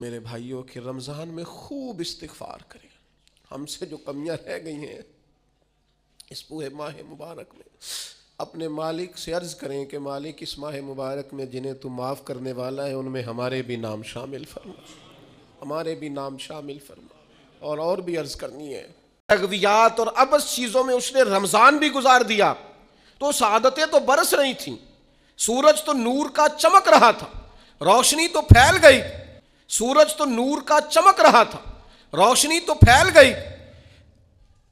میرے بھائیوں کہ رمضان میں خوب استغفار کریں. ہم سے جو کمیاں رہ گئی ہیں اس پورے ماہ مبارک میں اپنے مالک سے عرض کریں کہ مالک اس ماہ مبارک میں جنہیں تو معاف کرنے والا ہے ان میں ہمارے بھی نام شامل فرما، ہمارے بھی نام شامل فرما. اور بھی عرض کرنی ہے، لغویات اور ابس چیزوں میں اس نے رمضان بھی گزار دیا تو سعادتیں تو برس رہی تھیں، سورج تو نور کا چمک رہا تھا، روشنی تو پھیل گئی. سورج تو نور کا چمک رہا تھا، روشنی تو پھیل گئی،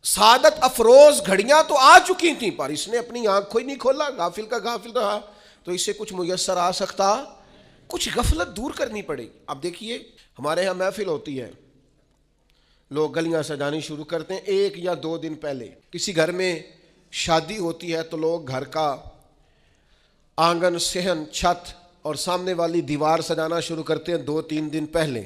سعادت افروز گھڑیاں تو آ چکی تھیں، پر اس نے اپنی آنکھ کو ہی نہیں کھولا، غافل کا غافل رہا. تو اسے کچھ میسر آ سکتا، کچھ غفلت دور کرنی پڑے. اب دیکھیے ہمارے ہاں محفل ہوتی ہے، لوگ گلیاں سجانی شروع کرتے ہیں 1 یا 2 دن پہلے. کسی گھر میں شادی ہوتی ہے تو لوگ گھر کا آنگن، صحن، چھت اور سامنے والی دیوار سجانا شروع کرتے ہیں 2-3 دن پہلے.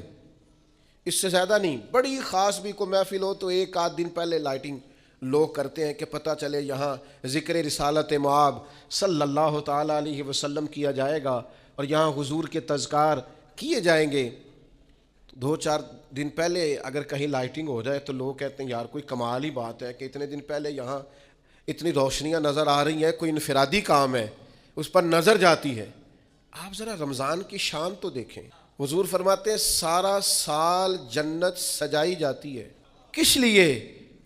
اس سے زیادہ نہیں. بڑی خاص بھی کوئی محفل ہو تو 1-8 دن پہلے لائٹنگ لوگ کرتے ہیں کہ پتہ چلے یہاں ذکر رسالت مآب صلی اللہ تعالیٰ علیہ وسلم کیا جائے گا اور یہاں حضور کے تذکار کیے جائیں گے. 2-4 دن پہلے اگر کہیں لائٹنگ ہو جائے تو لوگ کہتے ہیں یار کوئی کمال ہی بات ہے کہ اتنے دن پہلے یہاں اتنی روشنیاں نظر آ رہی ہیں، کوئی انفرادی کام ہے، اس پر نظر جاتی ہے. آپ ذرا رمضان کی شان تو دیکھیں. حضور فرماتے ہیں سارا سال جنت سجائی جاتی ہے. کس لیے؟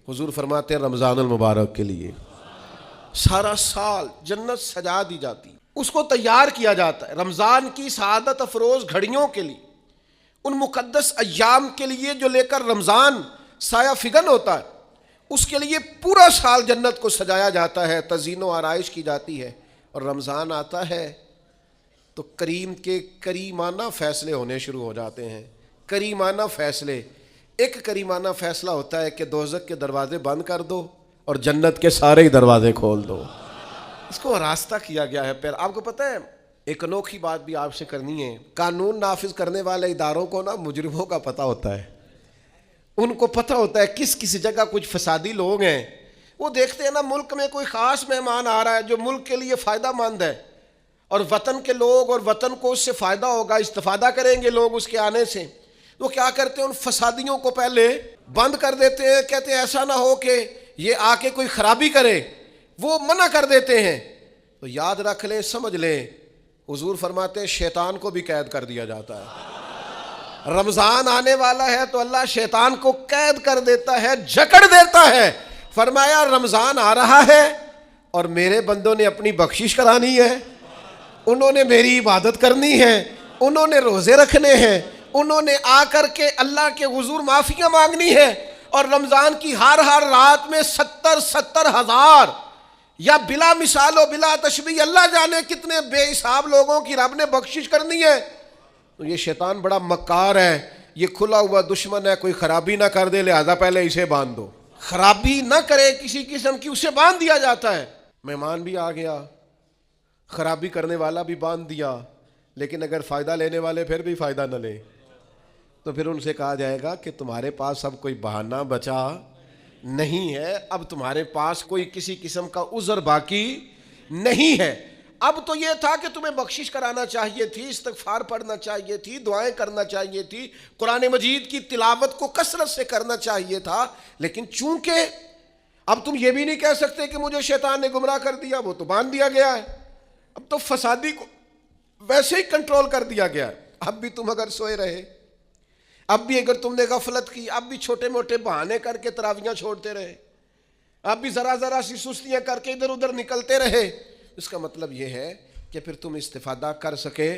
حضور فرماتے ہیں رمضان المبارک کے لیے. سارا سال جنت سجا دی جاتی، اس کو تیار کیا جاتا ہے رمضان کی سعادت افروز گھڑیوں کے لیے، ان مقدس ایام کے لیے جو لے کر رمضان سایہ فگن ہوتا ہے. اس کے لیے پورا سال جنت کو سجایا جاتا ہے، تزئین و آرائش کی جاتی ہے. اور رمضان آتا ہے تو کریم کے کریمانہ فیصلے ہونے شروع ہو جاتے ہیں. کریمانہ فیصلے. ایک کریمانہ فیصلہ ہوتا ہے کہ دوزخ کے دروازے بند کر دو اور جنت کے سارے ہی دروازے کھول دو. اس کو راستہ کیا گیا ہے. پھر آپ کو پتہ ہے ایک انوکھی بات بھی آپ سے کرنی ہے. قانون نافذ کرنے والے اداروں کو نا مجرموں کا پتہ ہوتا ہے، ان کو پتہ ہوتا ہے کس جگہ کچھ فسادی لوگ ہیں. وہ دیکھتے ہیں نا ملک میں کوئی خاص مہمان آ رہا ہے جو ملک کے لیے فائدہ مند ہے اور وطن کے لوگ اور وطن کو اس سے فائدہ ہوگا، استفادہ کریں گے لوگ اس کے آنے سے. وہ کیا کرتے ہیں ان فسادیوں کو پہلے بند کر دیتے ہیں. کہتے ہیں ایسا نہ ہو کہ یہ آ کے کوئی خرابی کرے، وہ منع کر دیتے ہیں. تو یاد رکھ لیں، سمجھ لیں، حضور فرماتے ہیں شیطان کو بھی قید کر دیا جاتا ہے. رمضان آنے والا ہے تو اللہ شیطان کو قید کر دیتا ہے، جکڑ دیتا ہے. فرمایا رمضان آ رہا ہے اور میرے بندوں نے اپنی بخشش کرانی ہے، انہوں نے میری عبادت کرنی ہے، انہوں نے روزے رکھنے ہیں، انہوں نے آ کر کے اللہ کے حضور معافیاں مانگنی ہے. اور رمضان کی ہر رات میں 70 ہزار یا بلا مثال و بلا تشبیہ اللہ جانے کتنے بے حساب لوگوں کی رب نے بخشش کرنی ہے. تو یہ شیطان بڑا مکار ہے، یہ کھلا ہوا دشمن ہے، کوئی خرابی نہ کر دے لہذا پہلے اسے باندھ دو. خرابی نہ کرے کسی قسم کی، اسے باندھ دیا جاتا ہے. مہمان بھی آ گیا، خرابی کرنے والا بھی باندھ دیا، لیکن اگر فائدہ لینے والے پھر بھی فائدہ نہ لے تو پھر ان سے کہا جائے گا کہ تمہارے پاس اب کوئی بہانہ بچا نہیں ہے، اب تمہارے پاس کوئی کسی قسم کا عذر باقی نہیں ہے. اب تو یہ تھا کہ تمہیں بخشش کرانا چاہیے تھی، استغفار پڑھنا چاہیے تھی، دعائیں کرنا چاہیے تھی، قرآن مجید کی تلاوت کو کثرت سے کرنا چاہیے تھا. لیکن چونکہ اب تم یہ بھی نہیں کہہ سکتے کہ مجھے شیطان نے گمراہ کر دیا، وہ تو باندھ دیا گیا ہے. اب تو فسادی کو ویسے ہی کنٹرول کر دیا گیا ہے. اب بھی تم اگر سوئے رہے، اب بھی اگر تم نے غفلت کی، اب بھی چھوٹے موٹے بہانے کر کے تراویحاں چھوڑتے رہے، اب بھی ذرا سی سستیاں کر کے ادھر ادھر نکلتے رہے، اس کا مطلب یہ ہے کہ پھر تم استفادہ کر سکے.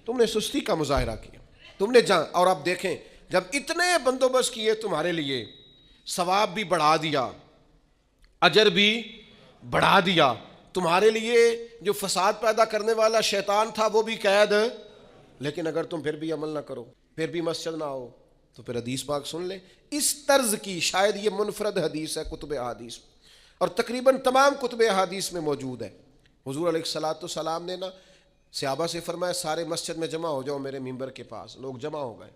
تم نے سستی کا مظاہرہ کیا، تم نے جان. اور اب دیکھیں جب اتنے بندوبست کیے تمہارے لیے، ثواب بھی بڑھا دیا، اجر بھی بڑھا دیا، تمہارے لیے جو فساد پیدا کرنے والا شیطان تھا وہ بھی قید. لیکن اگر تم پھر بھی عمل نہ کرو، پھر بھی مسجد نہ آؤ، تو پھر حدیث پاک سن لیں. اس طرز کی شاید یہ منفرد حدیث ہے کتب احادیث، اور تقریباً تمام کتب احادیث میں موجود ہے. حضور علیہ الصلوۃ والسلام نے نا صحابہ سے فرمایا سارے مسجد میں جمع ہو جاؤ میرے ممبر کے پاس. لوگ جمع ہو گئے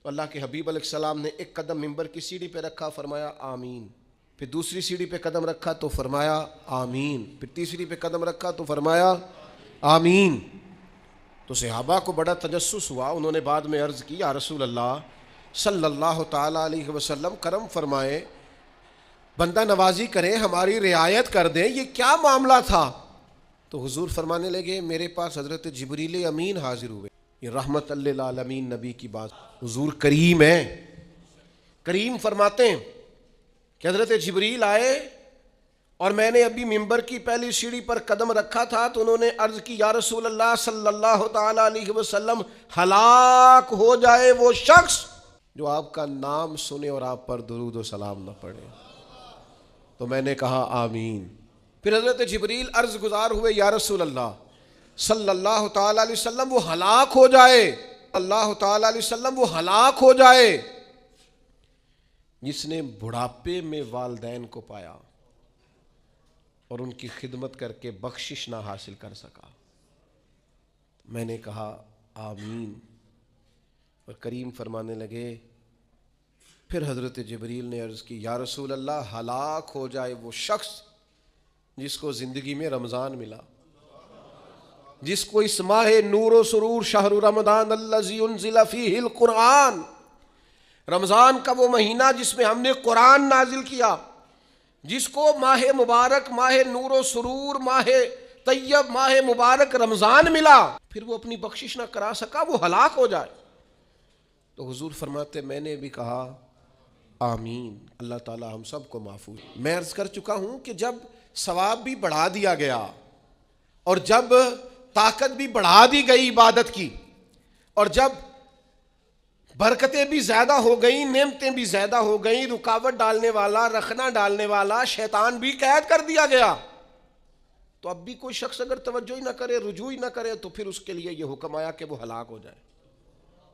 تو اللہ کے حبیب علیہ السلام نے ایک قدم ممبر کی سیڑھی پہ رکھا، فرمایا آمین. پھر دوسری سیڑھی پہ قدم رکھا تو فرمایا آمین. پھر تیسری پہ قدم رکھا تو فرمایا آمین. تو صحابہ کو بڑا تجسس ہوا، انہوں نے بعد میں عرض کی یا رسول اللہ صلی اللہ تعالیٰ علیہ وسلم کرم فرمائے، بندہ نوازی کریں، ہماری رعایت کر دیں، یہ کیا معاملہ تھا؟ تو حضور فرمانے لگے میرے پاس حضرت جبریل امین حاضر ہوئے، یہ رحمت للعالمین نبی کی بات، حضور کریم ہیں، کریم فرماتے ہیں کہ حضرت جبریل آئے اور میں نے ابھی ممبر کی پہلی سیڑھی پر قدم رکھا تھا تو انہوں نے عرض کی یا رسول اللہ صلی اللہ تعالیٰ علیہ وسلم ہلاک ہو جائے وہ شخص جو آپ کا نام سنے اور آپ پر درود و سلام نہ پڑھے۔ تو میں نے کہا آمین۔ پھر حضرت جبریل عرض گزار ہوئے یا رسول اللہ صلی اللہ تعالیٰ علیہ وسلم وہ ہلاک ہو جائے، اللہ تعالیٰ علیہ وسلم وہ ہلاک ہو جائے جس نے بڑھاپے میں والدین کو پایا اور ان کی خدمت کر کے بخشش نہ حاصل کر سکا۔ میں نے کہا آمین، اور کریم فرمانے لگے پھر حضرت جبریل نے عرض کی یا رسول اللہ ہلاک ہو جائے وہ شخص جس کو زندگی میں رمضان ملا، جس کو اس ماہ نور و سرور شہر رمضان الذی انزل فیہ القرآن، رمضان کا وہ مہینہ جس میں ہم نے قرآن نازل کیا، جس کو ماہ مبارک، ماہ نور و سرور، ماہ طیب، ماہ مبارک رمضان ملا، پھر وہ اپنی بخشش نہ کرا سکا، وہ ہلاک ہو جائے۔ تو حضور فرماتے میں نے بھی کہا آمین، اللہ تعالی ہم سب کو محفوظ۔ میں عرض کر چکا ہوں کہ جب ثواب بھی بڑھا دیا گیا اور جب طاقت بھی بڑھا دی گئی عبادت کی اور جب برکتیں بھی زیادہ ہو گئیں، نعمتیں بھی زیادہ ہو گئیں، رکاوٹ ڈالنے والا، رخنا ڈالنے والا شیطان بھی قید کر دیا گیا، تو اب بھی کوئی شخص اگر توجہ ہی نہ کرے، رجوع ہی نہ کرے، تو پھر اس کے لیے یہ حکم آیا کہ وہ ہلاک ہو جائے،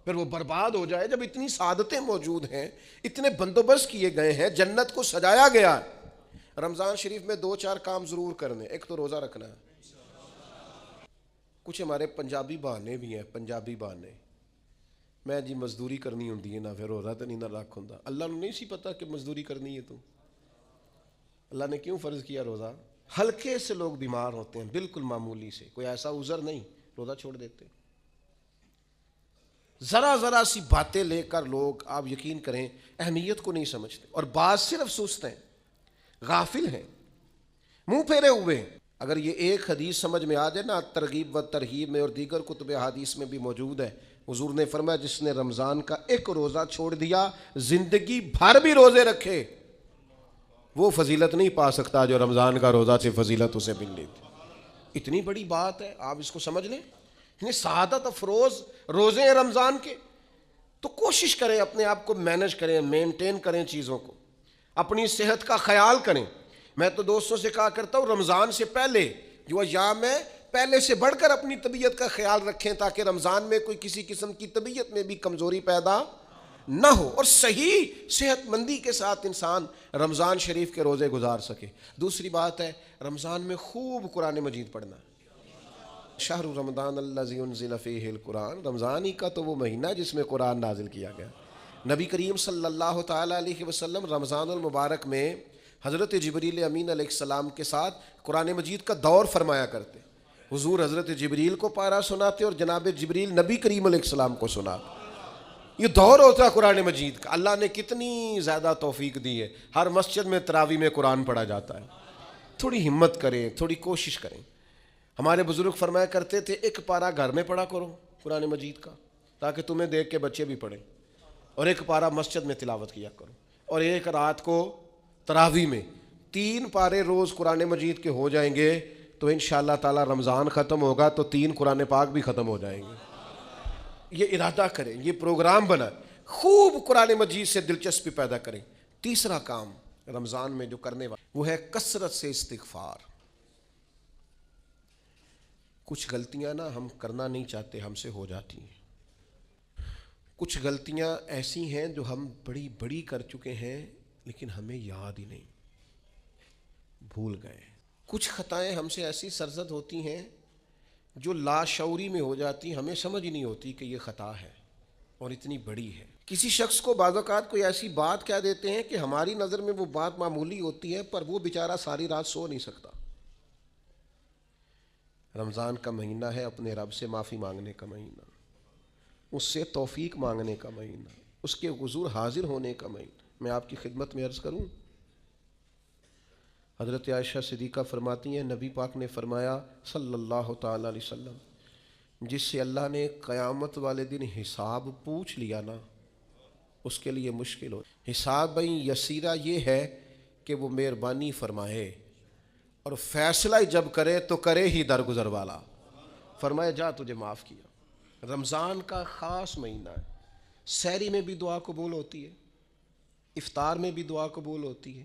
پھر وہ برباد ہو جائے۔ جب اتنی سعادتیں موجود ہیں، اتنے بندوبست کیے گئے ہیں، جنت کو سجایا گیا ہے، رمضان شریف میں 2-4 کام ضرور کرنے، ایک تو روزہ رکھنا ہے۔ کچھ ہمارے پنجابی بہانے بھی ہیں، پنجابی بہانے، میں جی مزدوری کرنی ہوندی ہے نا، پھر روزہ تو نہیں نہ رکھ ہوندا۔ اللہ نے نہیں سی پتا کہ مزدوری کرنی ہے، تو اللہ نے کیوں فرض کیا روزہ؟ ہلکے سے لوگ بیمار ہوتے ہیں، بالکل معمولی سے، کوئی ایسا عذر نہیں، روزہ چھوڑ دیتے۔ ذرا سی باتیں لے کر لوگ، آپ یقین کریں، اہمیت کو نہیں سمجھتے، اور بعض صرف سست ہیں، غافل ہیں، منہ پھیرے ہوئے ہیں۔ اگر یہ ایک حدیث سمجھ میں آ جائے نا، ترغیب و ترہیب میں اور دیگر کتب حدیث میں بھی موجود ہے، حضور نے فرمایا جس نے رمضان کا ایک روزہ چھوڑ دیا، زندگی بھر بھی روزے رکھے، وہ فضیلت نہیں پا سکتا جو رمضان کا روزہ سے فضیلت اسے ملنی تھی۔ اتنی بڑی بات ہے، آپ اس کو سمجھ لیں، اتنے سعادت افروز روزے ہیں رمضان کے۔ تو کوشش کریں، اپنے آپ کو مینج کریں، مینٹین کریں چیزوں کو، اپنی صحت کا خیال کریں۔ میں تو دوستوں سے کہا کرتا ہوں رمضان سے پہلے جو ایام ہے، پہلے سے بڑھ کر اپنی طبیعت کا خیال رکھیں تاکہ رمضان میں کوئی کسی قسم کی طبیعت میں بھی کمزوری پیدا نہ ہو اور صحیح صحت مندی کے ساتھ انسان رمضان شریف کے روزے گزار سکے۔ دوسری بات ہے رمضان میں خوب قرآن مجید پڑھنا۔ شہر رمضان الذی انزل فیہ القرآن، رمضان ہی کا تو وہ مہینہ جس میں قرآن نازل کیا گیا۔ نبی کریم صلی اللہ تعالیٰ علیہ وسلم رمضان المبارک میں حضرت جبریل امین علیہ السلام کے ساتھ قرآن مجید کا دور فرمایا کرتے۔ حضور حضرت جبریل کو پارہ سناتے اور جناب جبریل نبی کریم علیہ السلام کو سناتے۔ یہ دور ہوتا ہے قرآن مجید کا۔ اللہ نے کتنی زیادہ توفیق دی ہے، ہر مسجد میں تراویح میں قرآن پڑھا جاتا ہے۔ تھوڑی ہمت کریں، تھوڑی کوشش کریں۔ ہمارے بزرگ فرمایا کرتے تھے ایک پارہ گھر میں پڑھا کرو قرآن مجید کا تاکہ تمہیں دیکھ کے بچے بھی پڑھیں، اور ایک پارہ مسجد میں تلاوت کیا کرو، اور ایک رات کو تراویح میں 3 پارے روز قرآن مجید کے ہو جائیں گے تو انشاءاللہ تعالی رمضان ختم ہوگا تو 3 قرآن پاک بھی ختم ہو جائیں گے۔ یہ ارادہ کریں، یہ پروگرام بنائیں، خوب قرآن مجید سے دلچسپی پیدا کریں۔ تیسرا کام رمضان میں جو کرنے والا وہ ہے کثرت سے استغفار۔ کچھ غلطیاں نا ہم کرنا نہیں چاہتے، ہم سے ہو جاتی ہیں۔ کچھ غلطیاں ایسی ہیں جو ہم بڑی بڑی کر چکے ہیں لیکن ہمیں یاد ہی نہیں، بھول گئے۔ کچھ خطائیں ہم سے ایسی سرزد ہوتی ہیں جو لاشعوری میں ہو جاتی، ہمیں سمجھ ہی نہیں ہوتی کہ یہ خطا ہے اور اتنی بڑی ہے۔ کسی شخص کو بعض اوقات کوئی ایسی بات کہہ دیتے ہیں کہ ہماری نظر میں وہ بات معمولی ہوتی ہے، پر وہ بیچارہ ساری رات سو نہیں سکتا۔ رمضان کا مہینہ ہے اپنے رب سے معافی مانگنے کا مہینہ، اس سے توفیق مانگنے کا مہینہ، اس کے حضور حاضر ہونے کا مہینہ۔ میں آپ کی خدمت میں عرض کروں، حضرت عائشہ صدیقہ فرماتی ہیں نبی پاک نے فرمایا صلی اللہ تعالی علیہ وسلم، جس سے اللہ نے قیامت والے دن حساب پوچھ لیا نا، اس کے لیے مشکل ہو۔ حساب یسیرہ یہ ہے کہ وہ مہربانی فرمائے اور فیصلہ جب کرے تو کرے ہی درگزر والا، فرمائے جا تجھے معاف کیا۔ رمضان کا خاص مہینہ ہے، سحری میں بھی دعا قبول ہوتی ہے، افطار میں بھی دعا قبول ہوتی ہے،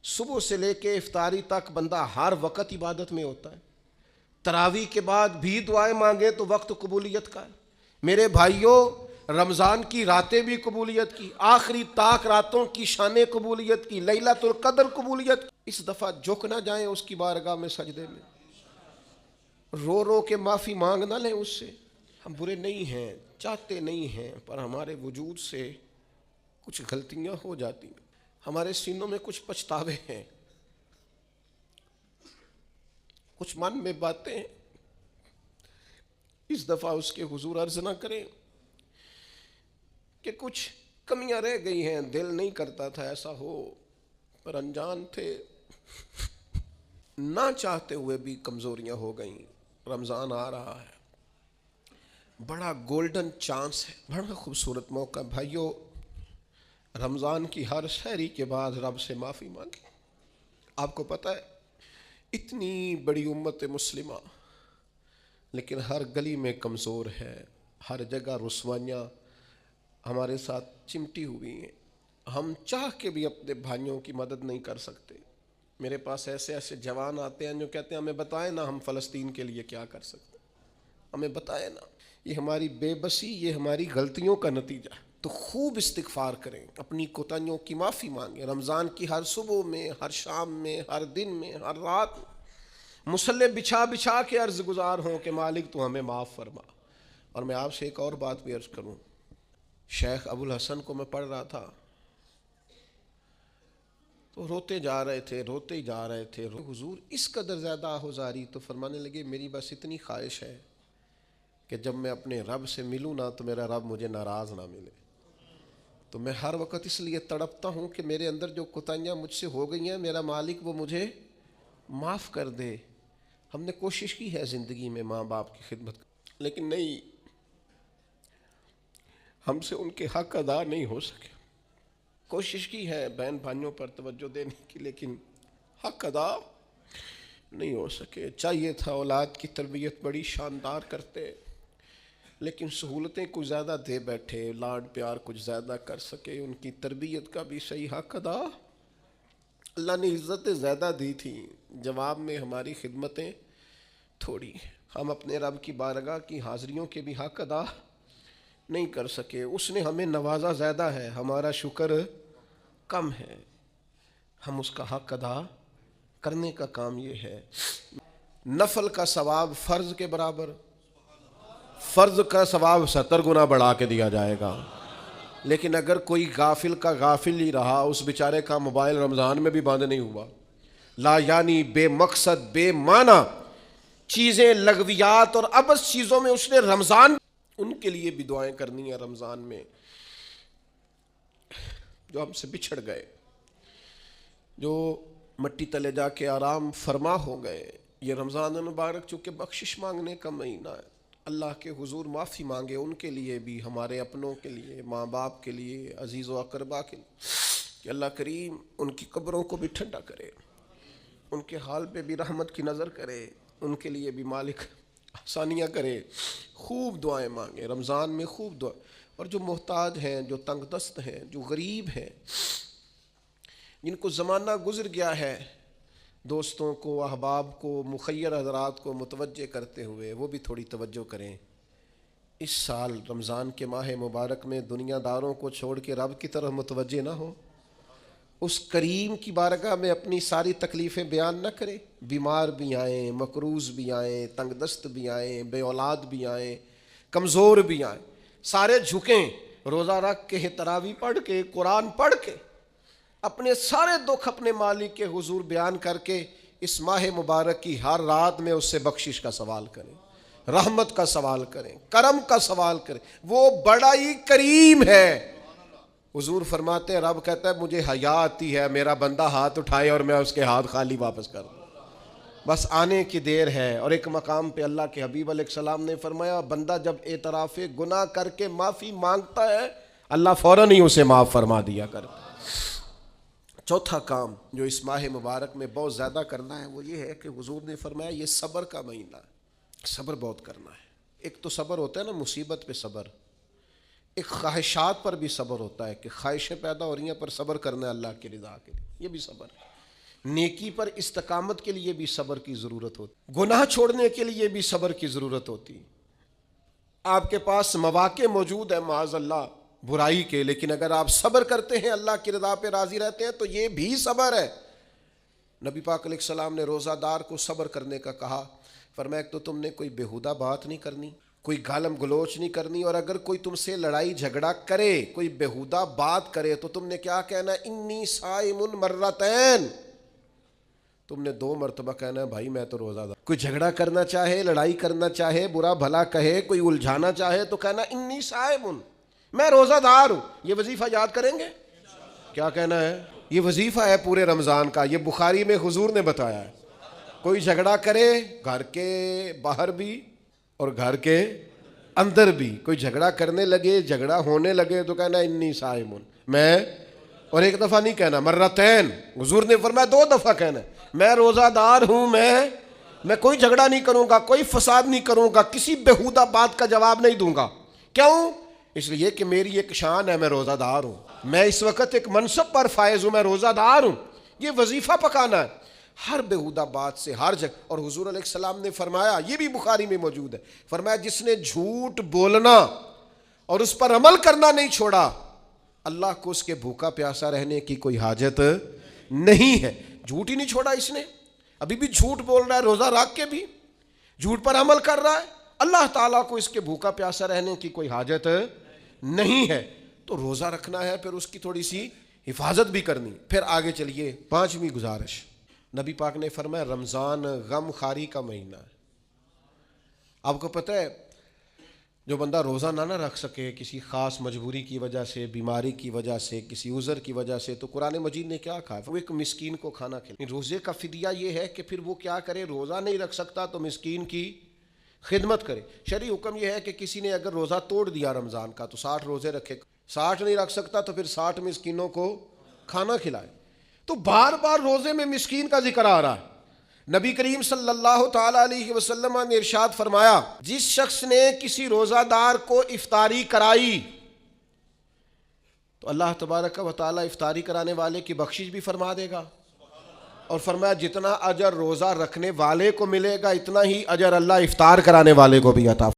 صبح سے لے کے افطاری تک بندہ ہر وقت عبادت میں ہوتا ہے، تراویح کے بعد بھی دعائیں مانگے تو وقت قبولیت کا ہے۔ میرے بھائیوں، رمضان کی راتیں بھی قبولیت کی، آخری طاق راتوں کی شان قبولیت کی، لیلۃ القدر قبولیت کی۔ اس دفعہ جھک نہ جائیں اس کی بارگاہ میں سجدے میں، رو رو کے معافی مانگ نہ لیں اس سے۔ ہم برے نہیں ہیں، چاہتے نہیں ہیں، پر ہمارے وجود سے کچھ غلطیاں ہو جاتی ہیں، ہمارے سینوں میں کچھ پچھتاوے ہیں، کچھ من میں باتیں ہیں۔ اس دفعہ اس کے حضور عرض نہ کریں کہ کچھ کمیاں رہ گئی ہیں، دل نہیں کرتا تھا ایسا ہو، پر انجان تھے، نہ چاہتے ہوئے بھی کمزوریاں ہو گئیں۔ رمضان آ رہا ہے، بڑا گولڈن چانس ہے، بڑا خوبصورت موقع۔ بھائیو، رمضان کی ہر سحری کے بعد رب سے معافی مانگیں۔ آپ کو پتہ ہے اتنی بڑی امت مسلمہ لیکن ہر گلی میں کمزور ہے، ہر جگہ رسوائیاں ہمارے ساتھ چمٹی ہوئی ہیں، ہم چاہ کے بھی اپنے بھائیوں کی مدد نہیں کر سکتے۔ میرے پاس ایسے ایسے جوان آتے ہیں جو کہتے ہیں ہمیں بتائیں نا ہم فلسطین کے لیے کیا کر سکتے ہیں، ہمیں بتائیں نا۔ یہ ہماری بے بسی، یہ ہماری غلطیوں کا نتیجہ ہے۔ تو خوب استغفار کریں، اپنی کوتاہیوں کی معافی مانگیں۔ رمضان کی ہر صبح میں، ہر شام میں، ہر دن میں، ہر رات میں مصلی بچھا بچھا کے عرض گزار ہوں کہ مالک تو ہمیں معاف فرما۔ اور میں آپ سے ایک اور بات بھی عرض کروں، شیخ ابو الحسن کو میں پڑھ رہا تھا تو روتے جا رہے تھے، روتے ہی جا رہے تھے۔ حضور اس قدر زیادہ آہوزاری، تو فرمانے لگے میری بس اتنی خواہش ہے کہ جب میں اپنے رب سے ملوں نا تو میرا رب مجھے ناراض نہ ملے۔ تو میں ہر وقت اس لیے تڑپتا ہوں کہ میرے اندر جو کوتاہیاں مجھ سے ہو گئی ہیں، میرا مالک وہ مجھے معاف کر دے۔ ہم نے کوشش کی ہے زندگی میں ماں باپ کی خدمت، لیکن نہیں، ہم سے ان کے حق ادا نہیں ہو سکے۔ کوشش کی ہے بہن بھائیوں پر توجہ دینے کی، لیکن حق ادا نہیں ہو سکے۔ چاہیے تھا اولاد کی تربیت بڑی شاندار کرتے، لیکن سہولتیں کچھ زیادہ دے بیٹھے، لاڈ پیار کچھ زیادہ کر سکے، ان کی تربیت کا بھی صحیح حق ادا۔ اللہ نے عزتیں زیادہ دی تھیں، جواب میں ہماری خدمتیں تھوڑی۔ ہم اپنے رب کی بارگاہ کی حاضریوں کے بھی حق ادا نہیں کر سکے۔ اس نے ہمیں نوازا زیادہ ہے، ہمارا شکر کم ہے، ہم اس کا حق ادا کرنے کا کام یہ ہے۔ نفل کا ثواب فرض کے برابر، فرض کا ثواب 70 گنا بڑھا کے دیا جائے گا۔ لیکن اگر کوئی غافل کا غافل ہی رہا، اس بیچارے کا موبائل رمضان میں بھی بند نہیں ہوا، لا یعنی بے مقصد بے معنی چیزیں، لغویات اور عبث چیزوں میں اس نے رمضان، ان کے لیے بھی دعائیں کرنی ہیں رمضان میں، جو ہم سے بچھڑ گئے، جو مٹی تلے جا کے آرام فرما ہو گئے۔ یہ رمضان المبارک چونکہ بخشش مانگنے کا مہینہ ہے، اللہ کے حضور معافی مانگے ان کے لیے بھی، ہمارے اپنوں کے لیے، ماں باپ کے لیے، عزیز و اقربا کے لیے، کہ اللہ کریم ان کی قبروں کو بھی ٹھنڈا کرے، ان کے حال پہ بھی رحمت کی نظر کرے، ان کے لیے بھی مالک آسانیاں کرے۔ خوب دعائیں مانگیں رمضان میں، خوب دعا۔ اور جو محتاج ہیں، جو تنگ دست ہیں، جو غریب ہیں، جن کو زمانہ گزر گیا ہے، دوستوں کو، احباب کو، مخیر حضرات کو متوجہ کرتے ہوئے وہ بھی تھوڑی توجہ کریں۔ اس سال رمضان کے ماہ مبارک میں دنیا داروں کو چھوڑ کے رب کی طرف متوجہ نہ ہو، اس کریم کی بارگاہ میں اپنی ساری تکلیفیں بیان نہ کریں۔ بیمار بھی آئیں، مقروض بھی آئیں، تنگ دست بھی آئیں، بے اولاد بھی آئیں، کمزور بھی آئیں، سارے جھکیں، روزہ رکھ کے، تراویح پڑھ کے، قرآن پڑھ کے، اپنے سارے دکھ اپنے مالک کے حضور بیان کر کے اس ماہ مبارک کی ہر رات میں اس سے بخشش کا سوال کریں، رحمت کا سوال کریں، کرم کا سوال کریں، وہ بڑا ہی کریم ہے۔ حضور فرماتے ہیں رب کہتا ہے مجھے حیا آتی ہے میرا بندہ ہاتھ اٹھائے اور میں اس کے ہاتھ خالی واپس کر دوں، بس آنے کی دیر ہے۔ اور ایک مقام پہ اللہ کے حبیب علیہ السلام نے فرمایا بندہ جب اعتراف گناہ کر کے معافی مانگتا ہے اللہ فوراً ہی اسے معاف فرما دیا کرتا ہے۔ چوتھا کام جو اس ماہ مبارک میں بہت زیادہ کرنا ہے وہ یہ ہے کہ حضور نے فرمایا یہ صبر کا مہینہ ہے، صبر بہت کرنا ہے۔ ایک تو صبر ہوتا ہے نا مصیبت پہ صبر، ایک خواہشات پر بھی صبر ہوتا ہے کہ خواہشیں پیدا ہو رہی ہیں پر صبر کرنا ہے اللہ کی رضا کے لیے، یہ بھی صبر ہے۔ نیکی پر استقامت کے لیے بھی صبر کی ضرورت ہوتی، گناہ چھوڑنے کے لیے بھی صبر کی ضرورت ہوتی۔ آپ کے پاس مواقع موجود ہے معاذ اللہ برائی کے، لیکن اگر آپ صبر کرتے ہیں اللہ کی رضا پہ راضی رہتے ہیں تو یہ بھی صبر ہے۔ نبی پاک علیہ السلام نے روزہ دار کو صبر کرنے کا کہا، فرمایا کہ تو تم نے کوئی بیہودہ بات نہیں کرنی، کوئی گالم گلوچ نہیں کرنی، اور اگر کوئی تم سے لڑائی جھگڑا کرے، کوئی بیہودہ بات کرے تو تم نے کیا کہنا ہے، انی صائم مرتین، تم نے 2 مرتبہ کہنا ہے بھائی میں تو روزہ دار۔ کوئی جھگڑا کرنا چاہے، لڑائی کرنا چاہے، برا بھلا کہے، کوئی الجھانا چاہے تو کہنا انی صائم، میں روزہ دار ہوں۔ یہ وظیفہ یاد کریں گے؟ کیا کہنا ہے؟ یہ وظیفہ ہے پورے رمضان کا، یہ بخاری میں حضور نے بتایا ہے۔ کوئی جھگڑا کرے گھر کے باہر بھی اور گھر کے اندر بھی، کوئی جھگڑا کرنے لگے، جھگڑا ہونے لگے تو کہنا انی صائم، میں، اور ایک دفعہ نہیں کہنا، مرتین، حضور نے فرمایا 2 دفعہ کہنا ہے میں روزہ دار ہوں، میں کوئی جھگڑا نہیں کروں گا، کوئی فساد نہیں کروں گا، کسی بیہودہ بات کا جواب نہیں دوں گا۔ کیوں؟ اس لیے کہ میری ایک شان ہے، میں روزہ دار ہوں، میں اس وقت ایک منصب پر فائز ہوں، میں روزہ دار ہوں۔ یہ وظیفہ پکانا ہے ہر بیہودہ بات سے، ہر جگہ۔ اور حضور علیہ السلام نے فرمایا، یہ بھی بخاری میں موجود ہے، فرمایا جس نے جھوٹ بولنا اور اس پر عمل کرنا نہیں چھوڑا اللہ کو اس کے بھوکا پیاسا رہنے کی کوئی حاجت نہیں ہے۔ جھوٹ ہی نہیں چھوڑا اس نے، ابھی بھی جھوٹ بول رہا ہے، روزہ رکھ کے بھی جھوٹ پر عمل کر رہا ہے، اللہ تعالیٰ کو اس کے بھوکا پیاسا رہنے کی کوئی حاجت نہیں ہے۔ تو روزہ رکھنا ہے، پھر اس کی تھوڑی سی حفاظت بھی کرنی۔ پھر آگے چلیے، 5ویں گزارش، نبی پاک نے فرمایا رمضان غم خاری کا مہینہ ہے۔ آپ کو پتہ ہے جو بندہ روزہ نہ رکھ سکے کسی خاص مجبوری کی وجہ سے، بیماری کی وجہ سے، کسی عذر کی وجہ سے، تو قرآن مجید نے کیا کہا؟ وہ ایک مسکین کو کھانا کھلائے۔ روزے کا فدیہ یہ ہے کہ پھر وہ کیا کرے، روزہ نہیں رکھ سکتا تو مسکین کی خدمت کرے۔ شرعی حکم یہ ہے کہ کسی نے اگر روزہ توڑ دیا رمضان کا تو 60 روزے رکھے، 60 نہیں رکھ سکتا تو پھر 60 مسکینوں کو کھانا کھلائے۔ تو بار بار روزے میں مسکین کا ذکر آ رہا ہے۔ نبی کریم صلی اللہ تعالیٰ علیہ وسلم نے ارشاد فرمایا جس شخص نے کسی روزہ دار کو افطاری کرائی تو اللہ تبارک و تعالیٰ افطاری کرانے والے کی بخشش بھی فرما دے گا، اور فرمایا جتنا اجر روزہ رکھنے والے کو ملے گا اتنا ہی اجر اللہ افطار کرانے والے کو بھی عطا